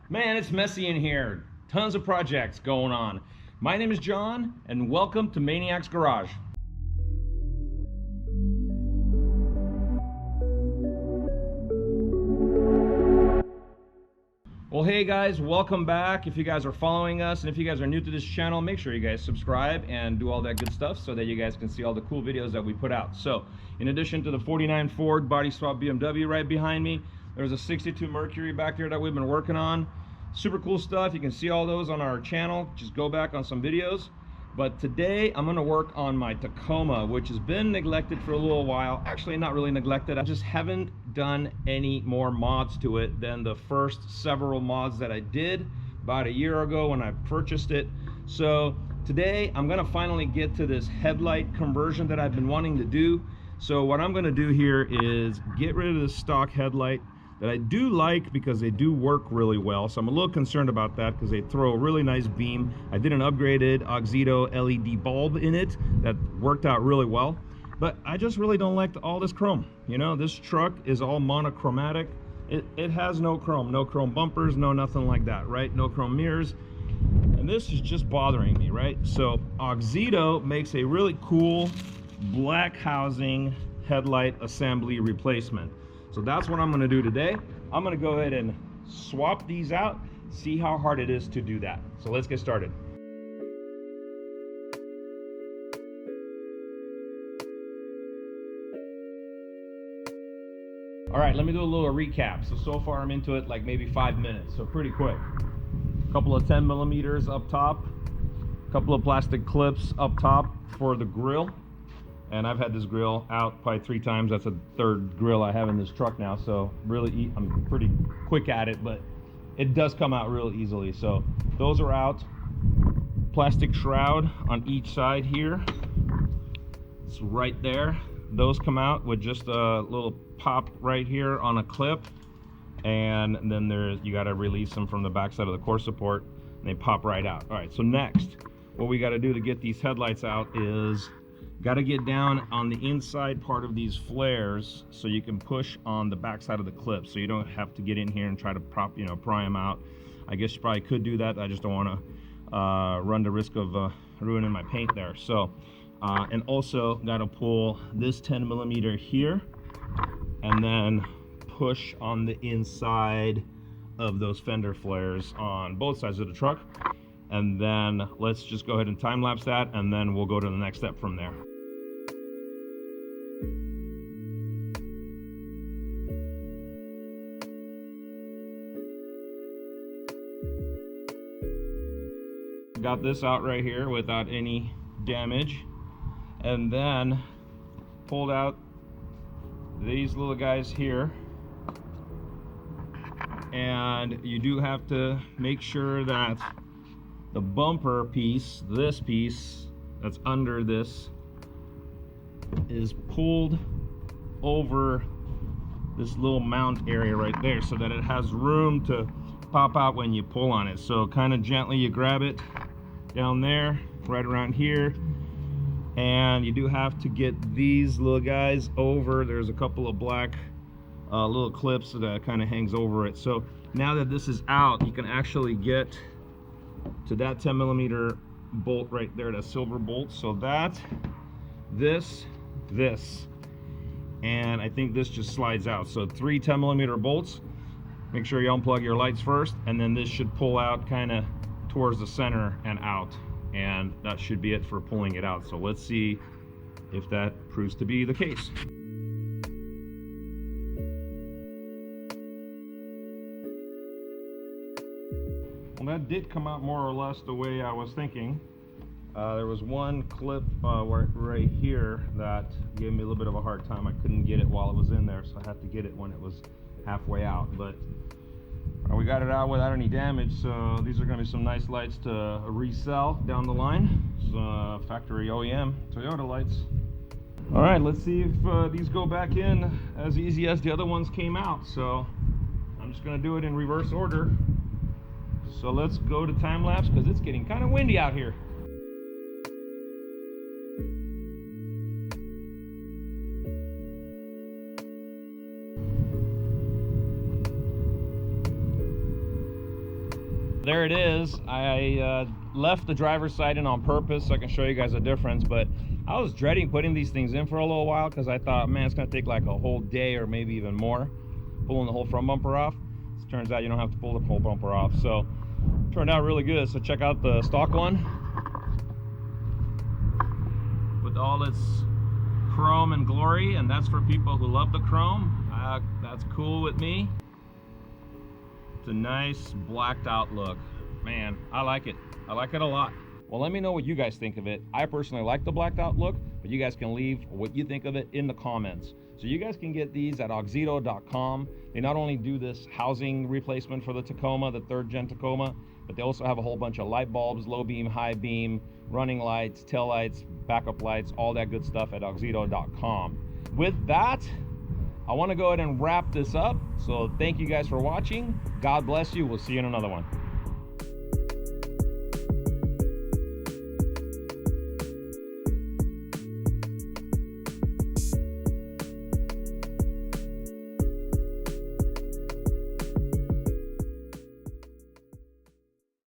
Man, it's messy in here. Tons of projects going on. My name is John, and welcome to Maniacs Garage. Well, hey guys, welcome back. If you guys are following us, and if you guys are new to this channel, make sure you guys subscribe and do all that good stuff so that you guys can see all the cool videos that we put out. So, in addition to the 49 Ford body swap BMW right behind me, there's a 62 Mercury back there that we've been working on. Super cool stuff. You can see all those on our channel. Just go back on some videos. But today I'm going to work on my Tacoma, which has been neglected for a little while. Actually, not really neglected. I just haven't done any more mods to it than the first several mods that I did about a year ago when I purchased it. So today I'm going to finally get to this headlight conversion that I've been wanting to do. So what I'm going to do here is get rid of the stock headlight that I do like because they do work really well. So I'm a little concerned about that because they throw a really nice beam. I did an upgraded Auxito LED bulb in it that worked out really well. But I just really don't like all this chrome. You know, this truck is all monochromatic. It has no chrome bumpers, no nothing like that, right? No chrome mirrors. And this is just bothering me, right? So Auxito makes a really cool black housing headlight assembly replacement. So that's what I'm going to do today. I'm going to go ahead and swap these out, see how hard it is to do that. So let's get started. All right, let me do a little recap. So far I'm into it like maybe 5 minutes, so pretty quick. A couple of 10 millimeters up top, a couple of plastic clips up top for the grill. And I've had this grill out probably 3 times. That's the 3rd grill I have in this truck now. So really, I'm pretty quick at it, but it does come out real easily. So those are out. Plastic shroud on each side here. It's right there. Those come out with just a little pop right here on a clip. And then you got to release them from the back side of the core support. And they pop right out. All right, so next, what we got to do to get these headlights out is got to get down on the inside part of these flares so you can push on the back side of the clip, so you don't have to get in here and try to pry them out. I guess you probably could do that. I just don't want to run the risk of ruining my paint there. So and also got to pull this 10 millimeter here and then push on the inside of those fender flares on both sides of the truck. And then let's just go ahead and time lapse that, and then we'll go to the next step from there. Got this out right here without any damage, and then pulled out these little guys here. And you do have to make sure that the bumper piece, this piece that's under this, is pulled over this little mount area right there so that it has room to pop out when you pull on it. So kind of gently you grab it down there, right around here, and you do have to get these little guys over. There's a couple of black little clips that kind of hangs over it. So now that this is out, you can actually get to that 10 millimeter bolt right there, that silver bolt. So that, this, and I think this just slides out. So 3 10 millimeter bolts. Make sure you unplug your lights first, and then this should pull out kind of towards the center and out, and that should be it for pulling it out. So let's see if that proves to be the case. Well, that did come out more or less the way I was thinking. There was one clip right here that gave me a little bit of a hard time. I couldn't get it while it was in there, so I had to get it when it was halfway out. But we got it out without any damage, so these are going to be some nice lights to resell down the line. It's factory OEM Toyota lights. All right, let's see if these go back in as easy as the other ones came out. So I'm just going to do it in reverse order. So let's go to time lapse because it's getting kind of windy out here. there it is. I left the driver's side in on purpose so I can show you guys the difference, but I was dreading putting these things in for a little while because I thought, man, it's gonna take like a whole day or maybe even more pulling the whole front bumper off. It turns out you don't have to pull the whole bumper off, so turned out really good. So check out the stock one with all its chrome and glory, and that's for people who love the chrome. That's cool with me. It's a nice blacked out look. Man, I like it. I like it a lot. Well, let me know what you guys think of it. I personally like the blacked out look, but you guys can leave what you think of it in the comments. So you guys can get these at Auxito.com. They not only do this housing replacement for the Tacoma, the 3rd gen Tacoma, but they also have a whole bunch of light bulbs, low beam, high beam, running lights, tail lights, backup lights, all that good stuff at Auxito.com. With that, I want to go ahead and wrap this up. So thank you guys for watching. God bless you. We'll see you in another one.